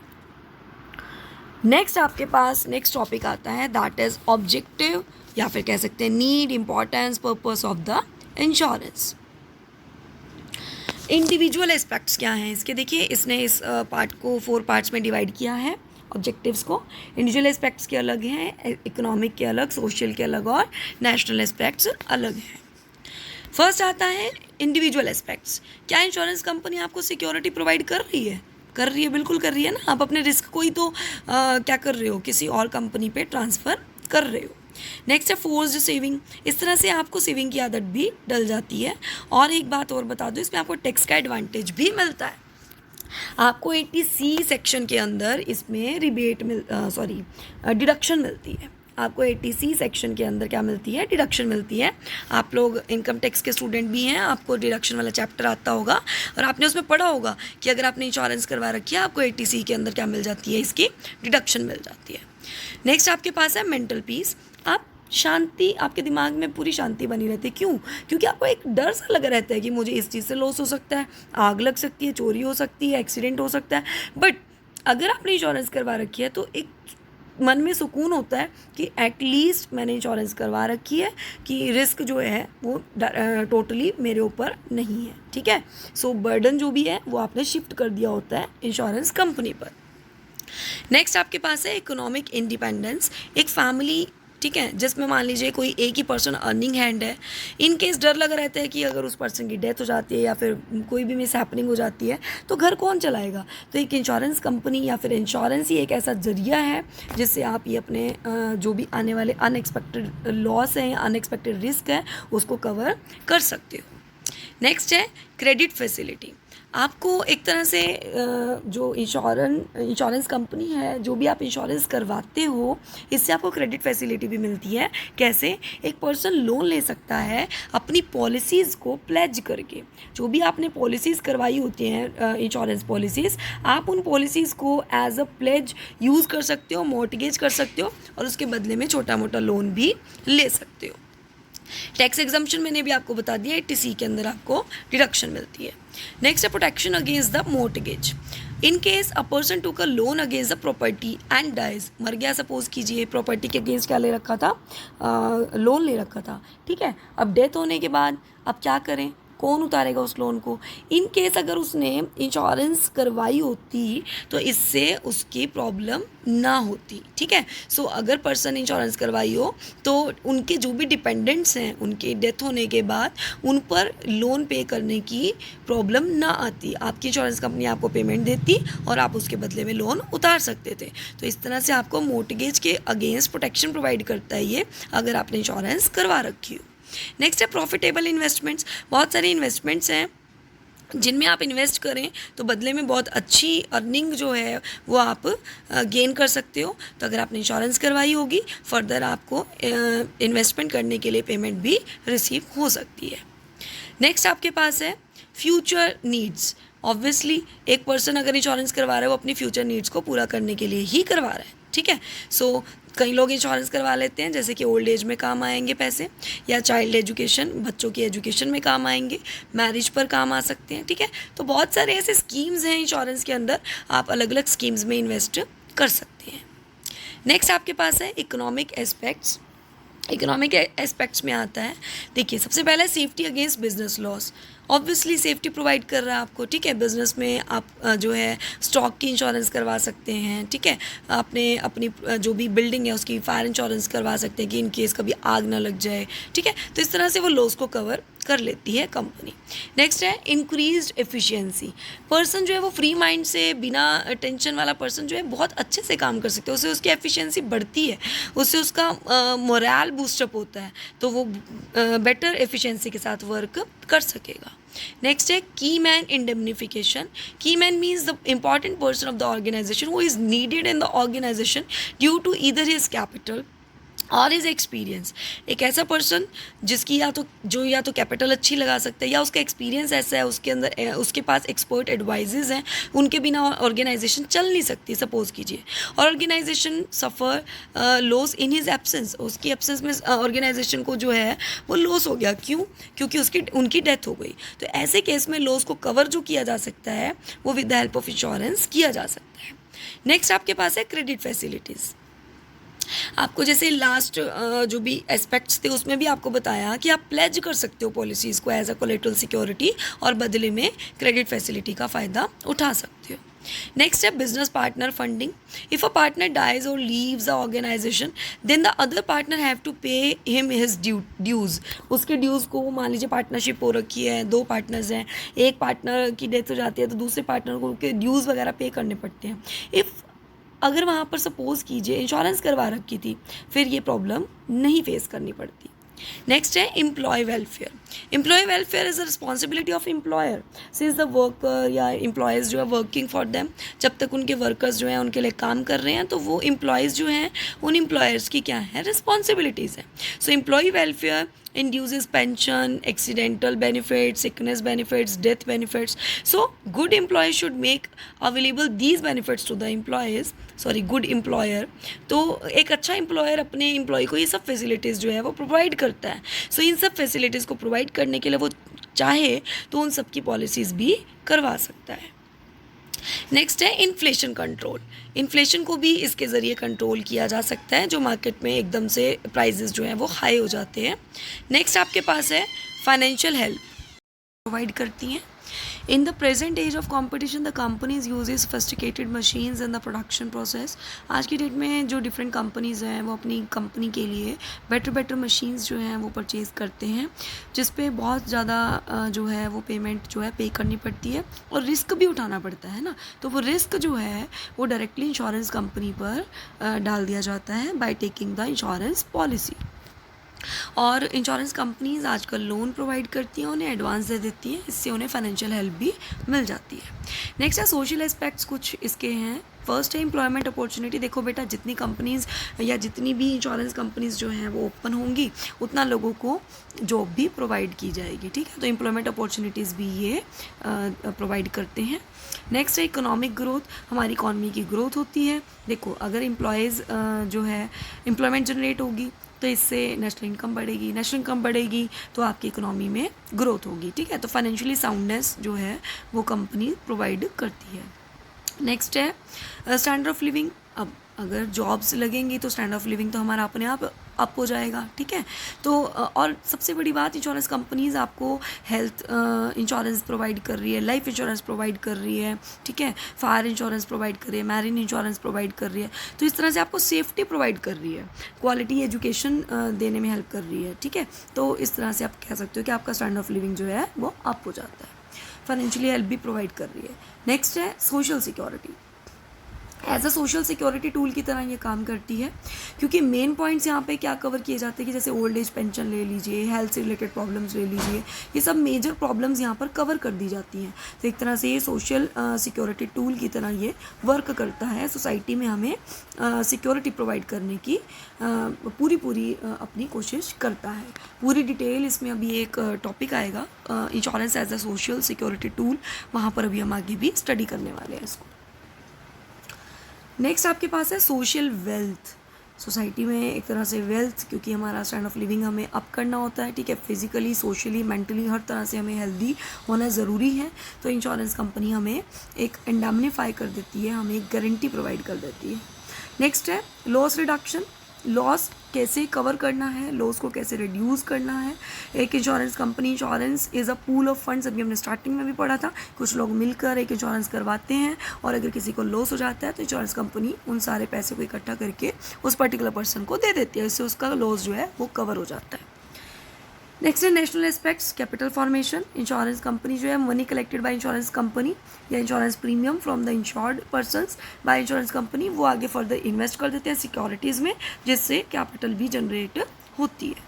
नेक्स्ट आपके पास नेक्स्ट टॉपिक आता है, दैट इज ऑब्जेक्टिव या फिर कह सकते हैं need, importance, purpose of the insurance. Individual aspects क्या हैं इसके, देखिए इसने इस पार्ट को 4 पार्ट्स में डिवाइड किया है ऑब्जेक्टिव्स को। इंडिविजुअल एस्पेक्ट्स के अलग हैं, इकोनॉमिक के अलग, सोशल के अलग और नेशनल एस्पेक्ट्स अलग हैं। फर्स्ट आता है इंडिविजुअल एस्पेक्ट्स। क्या इंश्योरेंस कंपनी आपको सिक्योरिटी प्रोवाइड कर रही है? कर रही है, बिल्कुल कर रही है ना। आप अपने रिस्क को ही तो क्या कर रहे हो, किसी और कंपनी पे ट्रांसफ़र कर रहे हो। नेक्स्ट है फोर्स्ड सेविंग। इस तरह से आपको सेविंग की आदत भी डल जाती है। और एक बात और बता दो, इसमें आपको टैक्स का एडवांटेज भी मिलता है। आपको 80C सेक्शन के अंदर इसमें डिडक्शन मिलती है। आपको 80C सेक्शन के अंदर क्या मिलती है, डिडक्शन मिलती है। आप लोग इनकम टैक्स के स्टूडेंट भी हैं, आपको डिडक्शन वाला चैप्टर आता होगा और आपने उसमें पढ़ा होगा कि अगर आपने इंश्योरेंस करवा रखी है आपको 80C के अंदर क्या मिल जाती है, इसकी डिडक्शन मिल जाती है। नेक्स्ट आपके पास है मेंटल पीस। आप शांति, आपके दिमाग में पूरी शांति बनी रहती है। क्यों? क्योंकि आपको एक डर सा लगा रहता है कि मुझे इस चीज़ से लॉस हो सकता है, आग लग सकती है, चोरी हो सकती है, एक्सीडेंट हो सकता है। बट अगर आपने इंश्योरेंस करवा रखी है तो एक मन में सुकून होता है कि एटलीस्ट मैंने इंश्योरेंस करवा रखी है, कि रिस्क जो है वो टोटली मेरे ऊपर नहीं है, ठीक है। सो बर्डन जो भी है वो आपने शिफ्ट कर दिया होता है इंश्योरेंस कंपनी पर। नेक्स्ट आपके पास है इकोनॉमिक इंडिपेंडेंस। एक फैमिली, ठीक है, जिसमें मान लीजिए कोई एक ही पर्सन अर्निंग हैंड है, इन केस डर लगा रहता है कि अगर उस पर्सन की डेथ हो जाती है या फिर कोई भी मिस हैपनिंग हो जाती है तो घर कौन चलाएगा। तो एक इंश्योरेंस कंपनी या फिर इंश्योरेंस ही एक ऐसा जरिया है जिससे आप ये अपने जो भी आने वाले अनएक्सपेक्टेड लॉस हैं, अनएक्सपेक्टेड रिस्क है, उसको कवर कर सकते हो। नेक्स्ट है क्रेडिट फैसिलिटी। आपको एक तरह से जो इंश्योरेंस कंपनी है, जो भी आप इंश्योरेंस करवाते हो, इससे आपको क्रेडिट फैसिलिटी भी मिलती है। कैसे? एक पर्सन लोन ले सकता है अपनी पॉलिसीज़ को प्लेज करके। जो भी आपने पॉलिसीज़ करवाई होती हैं इंश्योरेंस पॉलिसीज़, आप उन पॉलिसीज़ को एज अ प्लेज यूज़ कर सकते हो, मॉर्टगेज कर सकते हो और उसके बदले में छोटा मोटा लोन भी ले सकते हो। टैक्स एग्जम्पशन मैंने भी आपको बता दिया, 80C के अंदर आपको डिडक्शन मिलती है। नेक्स्ट है protection against the mortgage. In case a person took a loan against the property and dies, मर गया सपोज कीजिए, प्रॉपर्टी के अगेंस्ट क्या ले रखा था, लोन ले रखा था, ठीक है। अब डेथ होने के बाद अब क्या करें, कौन उतारेगा उस लोन को। इन केस अगर उसने इंश्योरेंस करवाई होती तो इससे उसकी प्रॉब्लम ना होती, ठीक है। सो अगर पर्सन इंश्योरेंस करवाई हो तो उनके जो भी डिपेंडेंट्स हैं, उनके डेथ होने के बाद उन पर लोन पे करने की प्रॉब्लम ना आती। आपकी इंश्योरेंस कंपनी आपको पेमेंट देती और आप उसके बदले में लोन उतार सकते थे। तो इस तरह से आपको मॉर्टगेज के अगेंस्ट प्रोटेक्शन प्रोवाइड करता है ये, अगर आपने इंश्योरेंस करवा रखी हो। नेक्स्ट है प्रॉफिटेबल इन्वेस्टमेंट्स। बहुत सारे इन्वेस्टमेंट्स हैं जिनमें आप इन्वेस्ट करें तो बदले में बहुत अच्छी अर्निंग जो है वो आप गेन कर सकते हो। तो अगर आपने इंश्योरेंस करवाई होगी, फर्दर आपको इन्वेस्टमेंट करने के लिए पेमेंट भी रिसीव हो सकती है। नेक्स्ट आपके पास है फ्यूचर नीड्स। ऑब्वियसली एक पर्सन अगर इंश्योरेंस करवा रहा है वो अपनी फ्यूचर नीड्स को पूरा करने के लिए ही करवा रहा है, ठीक है। सो कई लोग इंश्योरेंस करवा लेते हैं जैसे कि ओल्ड एज में काम आएंगे पैसे, या चाइल्ड एजुकेशन, बच्चों की एजुकेशन में काम आएंगे, मैरिज पर काम आ सकते हैं, ठीक है। तो बहुत सारे ऐसे स्कीम्स हैं इंश्योरेंस के अंदर, आप अलग अलग स्कीम्स में इन्वेस्ट कर सकते हैं। नेक्स्ट आपके पास है इकोनॉमिक एस्पेक्ट्स। इकोनॉमिक एस्पेक्ट्स में आता है, देखिए सबसे पहला है safety against business loss. Obviously safety provide कर रहा है आपको, ठीक है। बिजनेस में आप जो है स्टॉक की इंश्योरेंस करवा सकते हैं, ठीक है। आपने अपनी जो भी बिल्डिंग है उसकी फायर इंश्योरेंस करवा सकते हैं कि इन केस कभी आग ना लग जाए, ठीक है। तो इस तरह से वो लॉस को कवर कर लेती है कंपनी। नेक्स्ट है इंक्रीज्ड एफिशिएंसी। पर्सन जो है वो फ्री माइंड से, बिना टेंशन वाला पर्सन जो है बहुत अच्छे से काम कर सकते हैं, उससे उसकी एफिशिएंसी बढ़ती है, उससे उसका मोरल बूस्टअप होता है, तो वो बेटर एफिशिएंसी के साथ वर्क कर सकेगा। नेक्स्ट है key man indemnification. Key man means the important person of the organisation who is needed in the organisation due to either his capital or is experience. एक ऐसा पर्सन जिसकी या तो कैपिटल अच्छी लगा सकता है या उसका एक्सपीरियंस ऐसा है, उसके अंदर उसके पास एक्सपर्ट एडवाइजेज हैं, उनके बिना ऑर्गेनाइजेशन चल नहीं सकती सपोज कीजिए, or organisation suffer loss in his absence. उसकी एब्सेंस में ऑर्गेनाइजेशन को जो है वो लॉस हो गया, क्यों? क्योंकि उनकी डेथ हो गई। तो ऐसे केस में लॉस को कवर जो किया जा सकता है वो with the help of insurance किया जा सकता है। नेक्स्ट आपके पास है क्रेडिट फैसिलिटीज़। आपको जैसे लास्ट जो भी एस्पेक्ट्स थे उसमें भी आपको बताया कि आप प्लेज कर सकते हो पॉलिसीज़ को एज अ कोलेटरल सिक्योरिटी और बदले में क्रेडिट फैसिलिटी का फ़ायदा उठा सकते हो। नेक्स्ट है business partner funding. If a partner dies और leaves the organisation then the other partner have to pay him his dues. उसके ड्यूज़ को, मान लीजिए पार्टनरशिप हो रखी है, 2 पार्टनर्स हैं, एक पार्टनर की डेथ हो जाती है तो दूसरे पार्टनर को उनके ड्यूज़ वगैरह पे करने पड़ते हैं। अगर वहाँ पर सपोज़ कीजिए इंश्योरेंस करवा रखी थी, फिर ये प्रॉब्लम नहीं फेस करनी पड़ती। नेक्स्ट है employee welfare. Employee welfare is the responsibility of employer since the worker या एम्प्लॉयज़ जो है वर्किंग फॉर देम। जब तक उनके वर्कर्स जो हैं उनके लिए काम कर रहे हैं तो वो एम्प्लॉयज़ जो हैं उन एम्प्लॉयर्स की क्या है, रिस्पॉन्सिबिलिटीज़ है। So employ welfare induces pension, accidental benefits, sickness benefits, death benefits. So good employees should make available these benefits to the employees. good employer तो एक अच्छा एम्प्लॉयर अपने एम्प्लॉय को ये सब फैसिलिटीज़ जो है वो प्रोवाइड करता है। सो इन सब फैसिलिटीज़ को प्रोवाइड करने के लिए वो चाहे तो उन सब की पॉलिसीज़ भी करवा सकता है। नेक्स्ट है इन्फ्लेशन कंट्रोल। इन्फ्लेशन को भी इसके ज़रिए कंट्रोल किया जा सकता है, जो मार्केट में एकदम से प्राइजेस जो हैं वो हाई हो जाते हैं। नेक्स्ट आपके पास है फाइनेंशियल हेल्प प्रोवाइड करती हैं। In the present age of competition the companies uses sophisticated machines in the production process. आज की डेट में जो डिफरेंट कंपनीज़ हैं वो अपनी कंपनी के लिए बेटर मशीन्स जो हैं वो परचेज़ करते हैं, जिस पे बहुत ज़्यादा जो है वो पेमेंट जो है पे करनी पड़ती है और रिस्क भी उठाना पड़ता है ना। तो वो रिस्क जो है वो डायरेक्टली इंश्योरेंस कंपनी पर डाल दिया जाता है by taking the insurance policy. और इंश्योरेंस कंपनीज आजकल लोन प्रोवाइड करती हैं, उन्हें एडवांस दे देती हैं, इससे उन्हें फाइनेंशियल हेल्प भी मिल जाती है। नेक्स्ट है सोशल एस्पेक्ट्स, कुछ इसके हैं। फर्स्ट है एम्प्लॉयमेंट अपॉर्चुनिटी। देखो बेटा, जितनी कंपनीज़ या जितनी भी इंश्योरेंस कंपनीज़ जो हैं वो ओपन होंगी, उतना लोगों को जॉब भी प्रोवाइड की जाएगी, ठीक है। तो एम्प्लॉयमेंट अपॉर्चुनिटीज़ भी ये प्रोवाइड करते हैं। नेक्स्ट है इकोनॉमिक ग्रोथ। हमारी इकॉनमी की ग्रोथ होती है। देखो, अगर एम्प्लॉयज़ जो है एम्प्लॉयमेंट जनरेट होगी तो इससे नेशनल इनकम बढ़ेगी, नेशनल इनकम बढ़ेगी तो आपकी इकोनॉमी में ग्रोथ होगी, ठीक है। तो फाइनेंशियली साउंडनेस जो है वो कंपनी प्रोवाइड करती है। नेक्स्ट है स्टैंडर्ड ऑफ लिविंग। अब अगर जॉब्स लगेंगी तो स्टैंडर्ड ऑफ लिविंग तो हमारा अपने आप अप हो जाएगा, ठीक है। तो और सबसे बड़ी बात, इंश्योरेंस कंपनीज़ आपको हेल्थ इंश्योरेंस प्रोवाइड कर रही है, लाइफ इंश्योरेंस प्रोवाइड कर रही है, ठीक है, फायर इंश्योरेंस प्रोवाइड कर रही है, मैरीन इंश्योरेंस प्रोवाइड कर रही है। तो इस तरह से आपको सेफ्टी प्रोवाइड कर रही है, क्वालिटी एजुकेशन देने में हेल्प कर रही है, ठीक है। तो इस तरह से आप कह सकते हो कि आपका स्टैंडर्ड ऑफ लिविंग जो है वो अप हो जाता है, फाइनेंशियली हेल्प भी प्रोवाइड कर रही है। नेक्स्ट है social security. As a social security tool की तरह ये काम करती है, क्योंकि मेन पॉइंट्स यहाँ पे क्या कवर किए जाते हैं कि जैसे ओल्ड एज पेंशन ले लीजिए, हेल्थ से रिलेटेड प्रॉब्लम्स ले लीजिए, ये सब मेजर प्रॉब्लम्स यहाँ पर कवर कर दी जाती हैं। तो एक तरह से ये सोशल सिक्योरिटी टूल की तरह ये वर्क करता है, सोसाइटी में हमें सिक्योरिटी प्रोवाइड करने की पूरी अपनी कोशिश करता है। पूरी डिटेल इसमें अभी एक टॉपिक आएगा insurance as a social security tool, वहाँ पर अभी हम आगे भी स्टडी करने वाले हैं इसको। नेक्स्ट आपके पास है सोशल वेल्थ। सोसाइटी में एक तरह से वेल्थ, क्योंकि हमारा स्टैंड ऑफ लिविंग हमें अप करना होता है, ठीक है, फिजिकली, सोशली, मेंटली, हर तरह से हमें हेल्दी होना ज़रूरी है। तो इंश्योरेंस कंपनी हमें एक इंडैमनिफाई कर देती है, हमें एक गारंटी प्रोवाइड कर देती है। नेक्स्ट है लॉस रिडक्शन। लॉस कैसे कवर करना है, लॉस को कैसे रिड्यूस करना है। एक insurance company, insurance is a pool of funds, अभी हमने स्टार्टिंग में भी पढ़ा था। कुछ लोग मिलकर एक इंश्योरेंस करवाते हैं और अगर किसी को लॉस हो जाता है तो इंश्योरेंस कंपनी उन सारे पैसे को इकट्ठा करके उस पर्टिकुलर पर्सन को दे देती है, इससे उसका लॉस जो है वो कवर हो जाता है। नेक्स्ट है national aspects, capital formation. Insurance company जो है money collected by insurance company या insurance premium from the insured persons by insurance company, वो आगे फर्दर इन्वेस्ट कर देते हैं सिक्योरिटीज़ में, जिससे कैपिटल भी जनरेट होती है।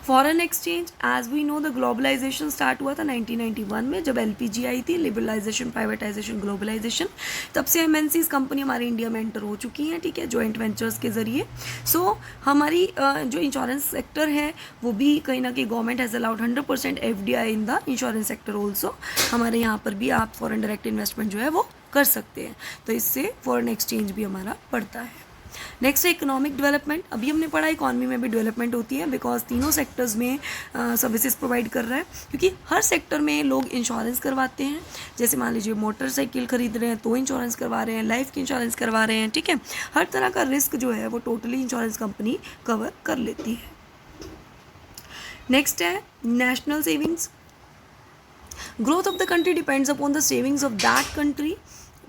Foreign exchange, as we know the globalisation start हुआ था 1991 में, जब एलपीजी आई थी, लिबरलाइजेशन, प्राइवेटाइजेशन, ग्लोबलाइजेशन। तब से एमएनसीज कंपनी हमारे इंडिया में एंटर हो चुकी हैं, ठीक है, जॉइंट वेंचर्स के ज़रिए। सो हमारी जो इंश्योरेंस सेक्टर है वो भी कहीं ना कहीं government has allowed 100% FDI in the insurance sector also. हमारे यहाँ पर भी आप फॉरेन डायरेक्ट इन्वेस्टमेंट जो है वो कर सकते हैं, तो इससे फॉरेन एक्सचेंज भी हमारा बढ़ता है। नेक्स्ट है इकोनॉमिक डेवलपमेंट। अभी हमने पढ़ा इकॉनमी में भी डेवलपमेंट होती है, बिकॉज तीनों सेक्टर्स में सर्विसेज प्रोवाइड कर रहा है, क्योंकि हर सेक्टर में लोग इंश्योरेंस करवाते हैं। जैसे मान लीजिए मोटरसाइकिल खरीद रहे हैं तो इंश्योरेंस करवा रहे हैं, लाइफ की इंश्योरेंस करवा रहे हैं, ठीक है। हर तरह का रिस्क जो है वो टोटली इंश्योरेंस कंपनी कवर कर लेती है। नेक्स्ट है national savings. Growth of the country depends upon the savings of that country,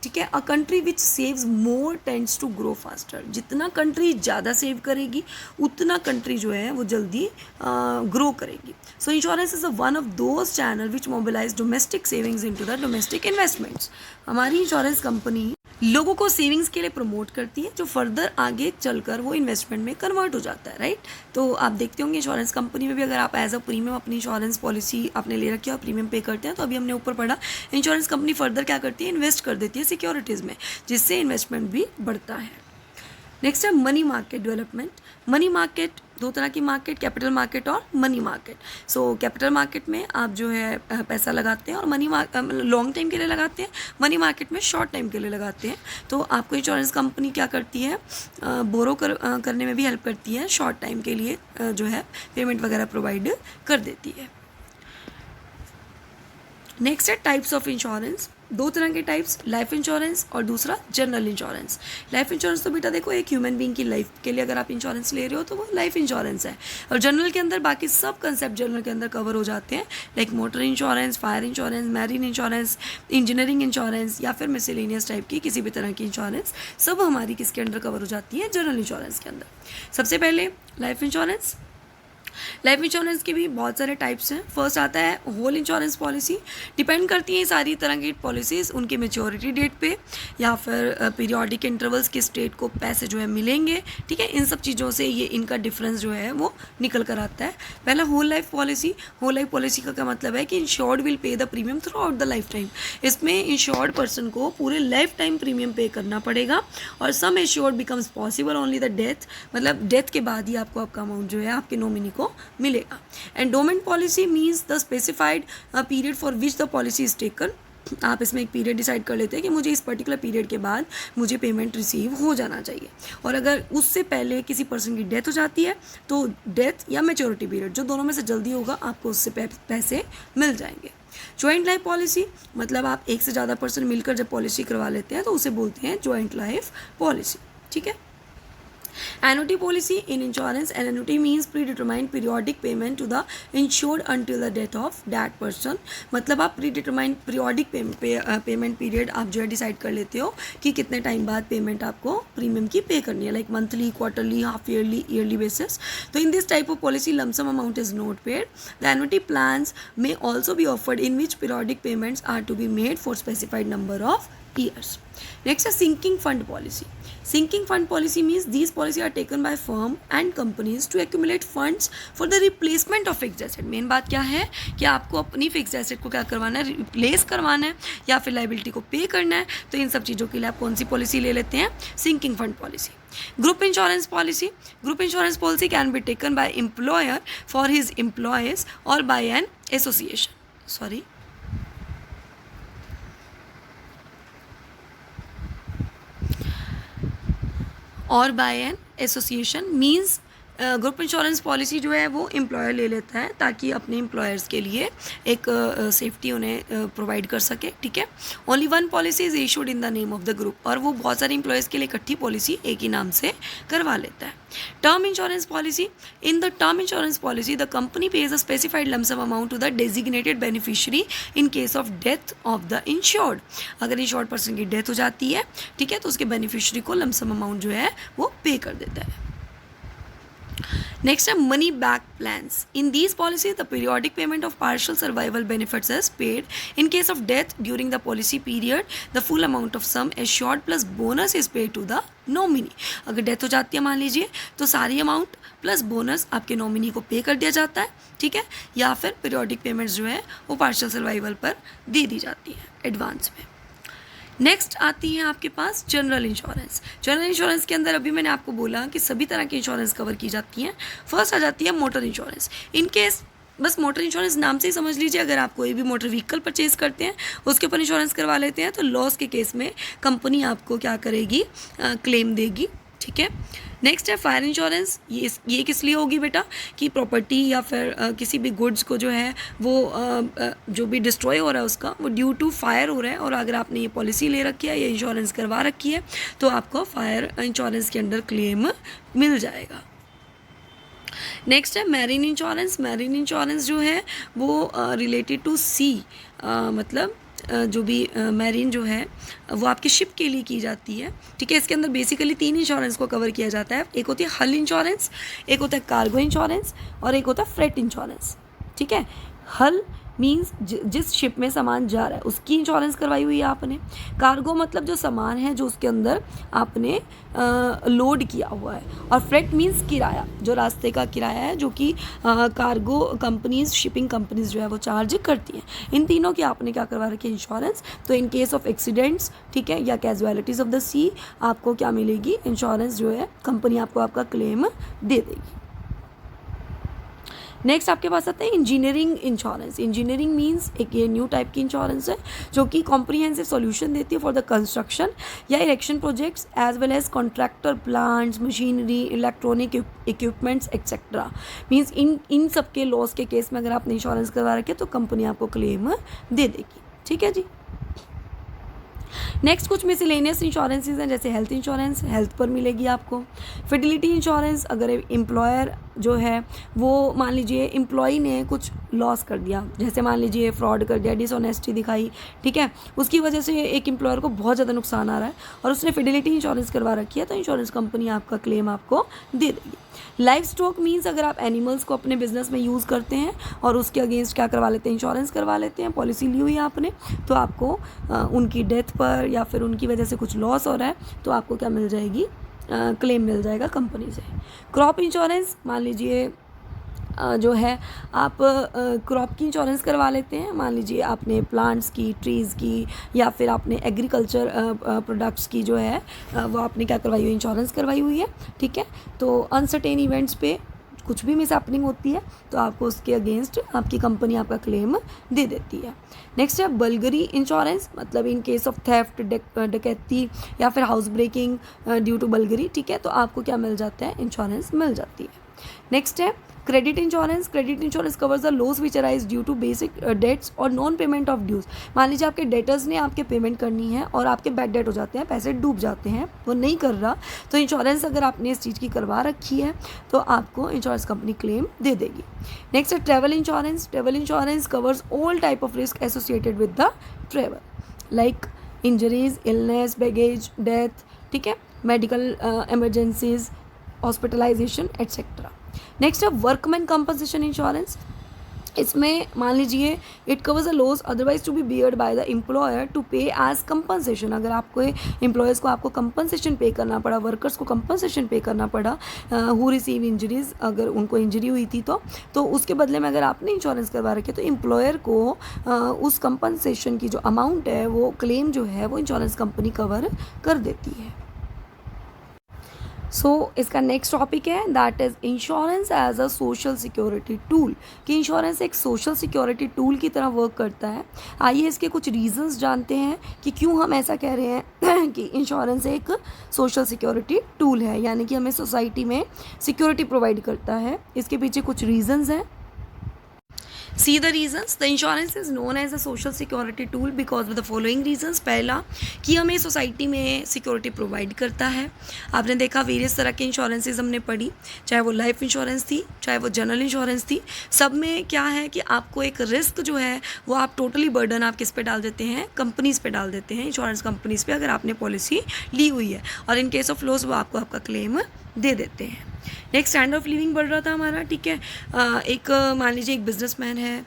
ठीक है। A country which saves more tends to grow faster. जितना कंट्री ज़्यादा सेव करेगी उतना कंट्री जो है वो जल्दी ग्रो करेगी। So insurance is one of those channel which mobilise domestic savings into the domestic investments. हमारी इंश्योरेंस कंपनी लोगों को सेविंग्स के लिए प्रमोट करती है, जो फर्दर आगे चलकर वो इन्वेस्टमेंट में कन्वर्ट हो जाता है, राइट। तो आप देखते होंगे इंश्योरेंस कंपनी में भी अगर आप एज अ प्रीमियम अपनी इंश्योरेंस पॉलिसी आपने ले रखी है और प्रीमियम पे करते हैं, तो अभी हमने ऊपर पढ़ा इंश्योरेंस कंपनी फर्दर क्या करती है, इन्वेस्ट कर देती है सिक्योरिटीज़ में, जिससे इन्वेस्टमेंट भी बढ़ता है। नेक्स्ट है money market development. Money market, दो तरह की मार्केट, कैपिटल मार्केट और money market. So capital market में आप जो है पैसा लगाते हैं और मनी लॉन्ग टाइम के लिए लगाते हैं, मनी मार्केट में शॉर्ट टाइम के लिए लगाते हैं। तो आपको इंश्योरेंस कंपनी क्या करती है, बोरो करने में भी हेल्प करती है, शॉर्ट टाइम के लिए जो है पेमेंट वगैरह प्रोवाइड कर देती है। नेक्स्ट है टाइप्स ऑफ इंश्योरेंस। दो तरह के टाइप्स, लाइफ इंश्योरेंस और दूसरा जनरल इंश्योरेंस। लाइफ इंश्योरेंस तो बेटा देखो एक ह्यूमन बीइंग की लाइफ के लिए अगर आप इंश्योरेंस ले रहे हो तो वो लाइफ इंश्योरेंस है। और जनरल के अंदर बाकी सब कंसेप्ट जनरल के अंदर कवर हो जाते हैं, like motor insurance, fire insurance, marine insurance, engineering insurance या फिर मिसलेनियस टाइप की किसी भी तरह की इंश्योरेंस, सब हमारी किसके अंडर कवर हो जाती है, जनरल इंश्योरेंस के अंदर। सबसे पहले लाइफ इंश्योरेंस। लाइफ इंश्योरेंस के भी बहुत सारे टाइप्स हैं। फर्स्ट आता है होल इंश्योरेंस पॉलिसी। डिपेंड करती है सारी तरह की पॉलिसीज़ उनकी मेच्योरिटी डेट पे या फिर पीरियोडिक इंटरवल्स किस डेट को पैसे जो है मिलेंगे, ठीक है, इन सब चीज़ों से ये इनका डिफरेंस जो है वो निकल कर आता है। पहला whole life policy. Whole life policy का क्या मतलब है कि insured will pay the premium throughout the life time. इसमें इंश्योर्ड पर्सन को पूरे लाइफ टाइम प्रीमियम पे करना पड़ेगा और sum assured becomes possible only the death, मतलब डेथ के बाद ही आपको आपका अमाउंट जो है आपके नॉमिनी को मिलेगा। Endowment policy means the specified period for which the policy is taken. आप इसमें एक पीरियड डिसाइड कर लेते हैं कि मुझे इस पर्टिकुलर पीरियड के बाद मुझे पेमेंट रिसीव हो जाना चाहिए, और अगर उससे पहले किसी पर्सन की डेथ हो जाती है तो डेथ या मैच्योरिटी पीरियड जो दोनों में से जल्दी होगा आपको उससे पैसे मिल जाएंगे। जॉइंट लाइफ पॉलिसी मतलब आप एक से ज़्यादा पर्सन मिलकर जब पॉलिसी करवा लेते हैं तो उसे बोलते हैं जॉइंट लाइफ पॉलिसी, ठीक है। Annuity policy in insurance, an annuity means predetermined periodic payment to the insured until the death of that person। मतलब आप predetermined periodic payment period आप जो है डिसाइड कर लेते हो कि कितने टाइम बाद पेमेंट आपको प्रीमियम की पे करनी है, like monthly, quarterly, half yearly, yearly basis. तो in this type of policy lump sum amount is not paid. The annuity plans may also be offered in which periodic payments are to be made for specified number of years. Next is sinking fund policy. Sinking fund policy means these policies are taken by firm and companies to accumulate funds for the replacement of fixed asset। Main बात क्या है कि आपको अपनी fixed asset को क्या करवाना है, रिप्लेस करवाना है या फिर लाइबिलिटी को पे करना है। तो इन सब चीज़ों के लिए आप कौन सी पॉलिसी ले लेते हैं, sinking fund policy. Group insurance policy. Group insurance policy can be taken by employer for his employees or by an association, or by an association means group insurance policy जो है वो एम्प्लॉयर ले लेता है ताकि अपने एम्प्लॉयर्स के लिए एक सेफ्टी उन्हें प्रोवाइड कर सके, ठीक है। Only one policy is issued in the name of the group, और वो बहुत सारे एम्प्लॉयर्स के लिए इकट्ठी पॉलिसी एक ही नाम से करवा लेता है। Term insurance policy. In the term insurance policy the company pays a specified lump sum amount to the designated beneficiary in case of death of the insured. अगर इंश्योर्ड पर्सन की डेथ हो जाती है, ठीक है, तो उसके बेनिफिशियरी को लम सम अमाउंट जो है वो पे कर देता है। Next है money back plans. In these policies, the periodic payment of partial survival benefits is paid. In case of death during the policy period, the full amount of sum assured plus bonus is paid to the nominee. अगर death हो जाती है मान लीजिए तो सारी amount plus bonus आपके nominee को पे कर दिया जाता है, ठीक है, या फिर पीरियोडिक पेमेंट्स जो है वो पार्शियल सर्वाइवल पर दे दी जाती है एडवांस में। नेक्स्ट आती है आपके पास जनरल इंश्योरेंस। जनरल इंश्योरेंस के अंदर अभी मैंने आपको बोला कि सभी तरह की इंश्योरेंस कवर की जाती हैं। फर्स्ट आ जाती है मोटर इंश्योरेंस। इन केस बस मोटर इंश्योरेंस नाम से ही समझ लीजिए, अगर आप कोई भी मोटर व्हीकल परचेज करते हैं उसके ऊपर इंश्योरेंस करवा लेते हैं तो लॉस के केस में कंपनी आपको क्या करेगी, क्लेम देगी, ठीक है। नेक्स्ट है फायर इंश्योरेंस। ये किस लिए होगी बेटा कि प्रॉपर्टी या फिर किसी भी गुड्स को जो है वो जो भी डिस्ट्रॉय हो रहा है उसका वो ड्यू टू फायर हो रहा है, और अगर आपने ये पॉलिसी ले रखी है, ये इंश्योरेंस करवा रखी है तो आपको फायर इंश्योरेंस के अंडर क्लेम मिल जाएगा। नेक्स्ट है मैरीन इंश्योरेंस। मैरीन इंश्योरेंस जो है वो रिलेटेड टू सी, मतलब जो भी मैरीन जो है वो आपकी शिप के लिए की जाती है, ठीक है। इसके अंदर बेसिकली 3 इंश्योरेंस को कवर किया जाता है। एक होती है हल इंश्योरेंस, एक होता है कार्गो इंश्योरेंस और एक होता है फ्रेट इंश्योरेंस, ठीक है। हल मीन्स जिस शिप में सामान जा रहा है उसकी इंश्योरेंस करवाई हुई है आपने। कार्गो मतलब जो सामान है जो उसके अंदर आपने लोड किया हुआ है, और फ्रेट मीन्स किराया, जो रास्ते का किराया है जो कि कार्गो कंपनीज, शिपिंग कंपनीज जो है वो चार्ज करती हैं। इन तीनों की आपने क्या करवा रखी है, इंश्योरेंस। तो इन केस ऑफ एक्सीडेंट्स, ठीक है, या कैजुअलिटीज़ ऑफ द सी आपको क्या मिलेगी, इंश्योरेंस जो है कंपनी आपको आपका क्लेम दे देगी। नेक्स्ट आपके पास आता है इंजीनियरिंग इंश्योरेंस। इंजीनियरिंग मीन्स एक ये न्यू टाइप की इंश्योरेंस है जो कि कॉम्प्रिहेंसिव सॉल्यूशन देती है फॉर द कंस्ट्रक्शन या erection projects as well as contractor plants, machinery, electronic equipments etcetera. Means इन सब के लॉस के केस में अगर आपने इंश्योरेंस करवा रखे तो कंपनी आपको क्लेम दे देगी, ठीक है जी। नेक्स्ट कुछ मिसलेनियस इंश्योरेंसेज हैं, जैसे हेल्थ इंश्योरेंस, हेल्थ पर मिलेगी आपको। फिडिलिटी इंश्योरेंस, अगर एम्प्लॉयर जो है वो मान लीजिए एम्प्लॉई ने कुछ लॉस कर दिया, जैसे मान लीजिए फ्रॉड कर दिया, डिसऑनेस्टी दिखाई, ठीक है, उसकी वजह से एक एम्प्लॉयर को बहुत ज़्यादा नुकसान आ रहा है और उसने फिडिलिटी इंश्योरेंस करवा रखी है, तो इंश्योरेंस कंपनी आपका क्लेम आपको दे देगी। लाइफ स्टॉक मीन्स अगर आप एनिमल्स को अपने बिजनेस में यूज़ करते हैं और उसके अगेंस्ट क्या करवा लेते हैं, इंश्योरेंस करवा लेते हैं, पॉलिसी ली हुई है आपने, तो आपको उनकी डेथ पर या फिर उनकी वजह से कुछ लॉस हो रहा है तो आपको क्या मिल जाएगी, क्लेम मिल जाएगा कंपनी से। क्रॉप इंश्योरेंस, मान लीजिए जो है आप क्रॉप की इंश्योरेंस करवा लेते हैं, मान लीजिए आपने प्लांट्स की, ट्रीज़ की या फिर आपने एग्रीकल्चर प्रोडक्ट्स की जो है वो आपने क्या करवाई हुई, इंश्योरेंस करवाई हुई है, ठीक है। तो अनसर्टेन इवेंट्स पे कुछ भी मिस हैपनिंग होती है तो आपको उसके अगेंस्ट आपकी कंपनी आपका क्लेम दे देती है। नेक्स्ट है बल्गरी इंश्योरेंस, मतलब इन केस ऑफ थेफ्ट, डकैती या फिर हाउस ब्रेकिंग ड्यू टू बल्गरी, ठीक है, तो आपको क्या मिल जाता है, इंश्योरेंस मिल जाती है। नेक्स्ट है credit insurance. Credit insurance covers the loss which arise due to basic debts or non payment of dues. मान लीजिए आपके डेटर्स ने आपके पेमेंट करनी है और आपके बैड डेट हो जाते हैं, पैसे डूब जाते हैं, वो नहीं कर रहा, तो इंश्योरेंस अगर आपने इस चीज़ की करवा रखी है तो आपको इंश्योरेंस कंपनी क्लेम दे देगी। नेक्स्ट है travel insurance. Travel insurance covers all type of risk associated with the travel, like injuries, illness, baggage, death, ठीक है, medical emergencies, hospitalisation etcetera. Next है वर्कमैन कंपनसेशन इंश्योरेंस। इसमें मान लीजिए it covers a loss otherwise to be beared by the employer to pay as compensation. अगर आपको employers को आपको कंपनसेशन पे करना पड़ा, वर्कर्स को कंपनसेशन पे करना पड़ा हु रिसीव इंजरीज, अगर उनको इंजरी हुई थी तो उसके बदले में अगर आपने इंश्योरेंस करवा रखे तो एम्प्लॉयर को उस कंपनसेशन की जो अमाउंट है, वो क्लेम जो है वो इंश्योरेंस कंपनी कवर कर देती है। सो इसका नेक्स्ट टॉपिक है that is insurance as a social security tool, कि इंश्योरेंस एक सोशल सिक्योरिटी टूल की तरह वर्क करता है। आइए इसके कुछ रीजंस जानते हैं कि क्यों हम ऐसा कह रहे हैं कि इंश्योरेंस एक सोशल सिक्योरिटी टूल है, यानी कि हमें सोसाइटी में सिक्योरिटी प्रोवाइड करता है। इसके पीछे कुछ रीजंस हैं। See the reasons. The insurance is known as a social security tool because of the following reasons. पहला कि हमें सोसाइटी में सिक्योरिटी प्रोवाइड करता है। आपने देखा वेरियस तरह के इंश्योरेंसेज हमने पढ़ी, चाहे वो लाइफ इंश्योरेंस थी, चाहे वो जनरल इंश्योरेंस थी, सब में क्या है कि आपको एक रिस्क जो है वो आप टोटली बर्डन आप किस पे डाल देते हैं, कंपनीज़ पे डाल देते हैं, इंश्योरेंस कंपनीज़ पे, अगर आपने पॉलिसी ली हुई है, और इन केस ऑफ लॉस वो आपको आपका क्लेम दे देते हैं। नेक्स्ट स्टैंडर्ड ऑफ लिविंग बढ़ रहा था हमारा, ठीक है। एक मान लीजिए एक बिजनेसमैन है,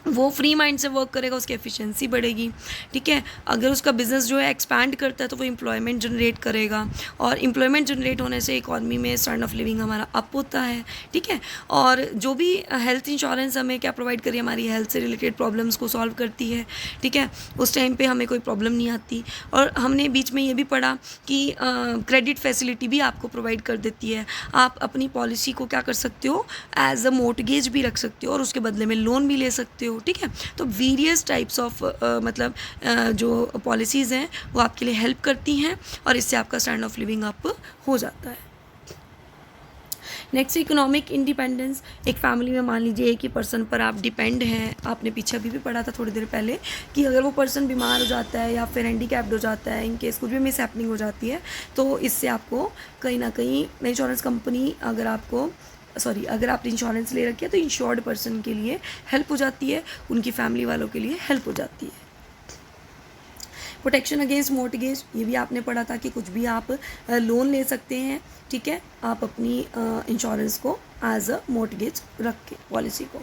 वो फ्री माइंड से वर्क करेगा, उसकी एफिशिएंसी बढ़ेगी, ठीक है। अगर उसका बिज़नेस जो है एक्सपैंड करता है तो वो एम्प्लॉयमेंट जनरेट करेगा, और एम्प्लॉयमेंट जनरेट होने से इकॉनमी में स्टैंडर्ड ऑफ लिविंग हमारा अप होता है, ठीक है। और जो भी हेल्थ इंश्योरेंस हमें क्या प्रोवाइड करी, हमारी हेल्थ से रिलेटेड प्रॉब्लम्स को सॉल्व करती है, ठीक है, उस टाइम पे हमें कोई प्रॉब्लम नहीं आती। और हमने बीच में ये भी पढ़ा कि क्रेडिट फैसिलिटी भी आपको प्रोवाइड कर देती है। आप अपनी पॉलिसी को क्या कर सकते हो, एज अ मोर्टगेज भी रख सकते हो और उसके बदले में लोन भी ले सकते हो, ठीक है। तो वेरियस टाइप्स ऑफ मतलब जो पॉलिसीज़ हैं वो आपके लिए हेल्प करती हैं और इससे आपका स्टैंडर्ड ऑफ लिविंग अप हो जाता है। Next economic independence. एक फैमिली में मान लीजिए एक ही पर्सन पर आप डिपेंड हैं, आपने पीछे अभी भी पढ़ा था थोड़ी देर पहले कि अगर वो पर्सन बीमार हो जाता है या फिर हैंडीकैप्ड हो जाता है, इन केस कुछ भी मिस हैपनिंग हो जाती है, तो इससे आपको कहीं ना कहीं इंश्योरेंस कंपनी अगर आपने इंश्योरेंस ले रखी है तो इंश्योर्ड पर्सन के लिए हेल्प हो जाती है, उनकी फैमिली वालों के लिए हेल्प हो जाती है। प्रोटेक्शन अगेंस्ट मॉर्टगेज, ये भी आपने पढ़ा था कि कुछ भी आप लोन ले सकते हैं, ठीक है, आप अपनी इंश्योरेंस को एज अ मॉर्टगेज रख के पॉलिसी को।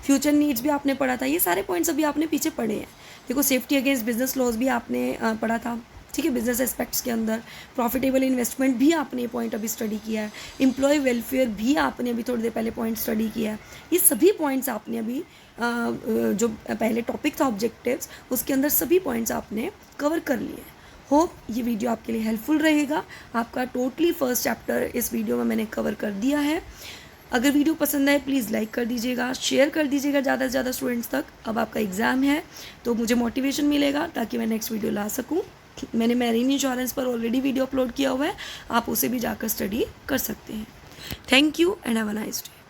फ्यूचर नीड्स भी आपने पढ़ा था, ये सारे पॉइंट्स अभी आपने पीछे पढ़े हैं। देखो सेफ्टी अगेंस्ट बिजनेस लॉस भी आपने पढ़ा था, ठीक है, बिजनेस एस्पेक्ट्स के अंदर। प्रॉफिटेबल इन्वेस्टमेंट भी आपने ये पॉइंट अभी स्टडी किया है। एम्प्लॉय वेलफेयर भी आपने अभी थोड़ी देर पहले पॉइंट स्टडी किया है। ये सभी पॉइंट्स आपने अभी जो पहले टॉपिक था ऑब्जेक्टिव्स, उसके अंदर सभी पॉइंट्स आपने कवर कर लिए। होप ये वीडियो आपके लिए हेल्पफुल रहेगा। आपका टोटली फर्स्ट चैप्टर इस वीडियो में मैंने कवर कर दिया है। अगर वीडियो पसंद आए प्लीज़ लाइक कर दीजिएगा, शेयर कर दीजिएगा ज़्यादा से ज़्यादा स्टूडेंट्स तक। अब आपका एग्ज़ाम है तो मुझे मोटिवेशन मिलेगा ताकि मैं नेक्स्ट वीडियो ला सकूँ। मैंने मैरीन इंश्योरेंस पर ऑलरेडी वीडियो अपलोड किया हुआ है, आप उसे भी जाकर स्टडी कर सकते हैं। Thank you and have a nice day.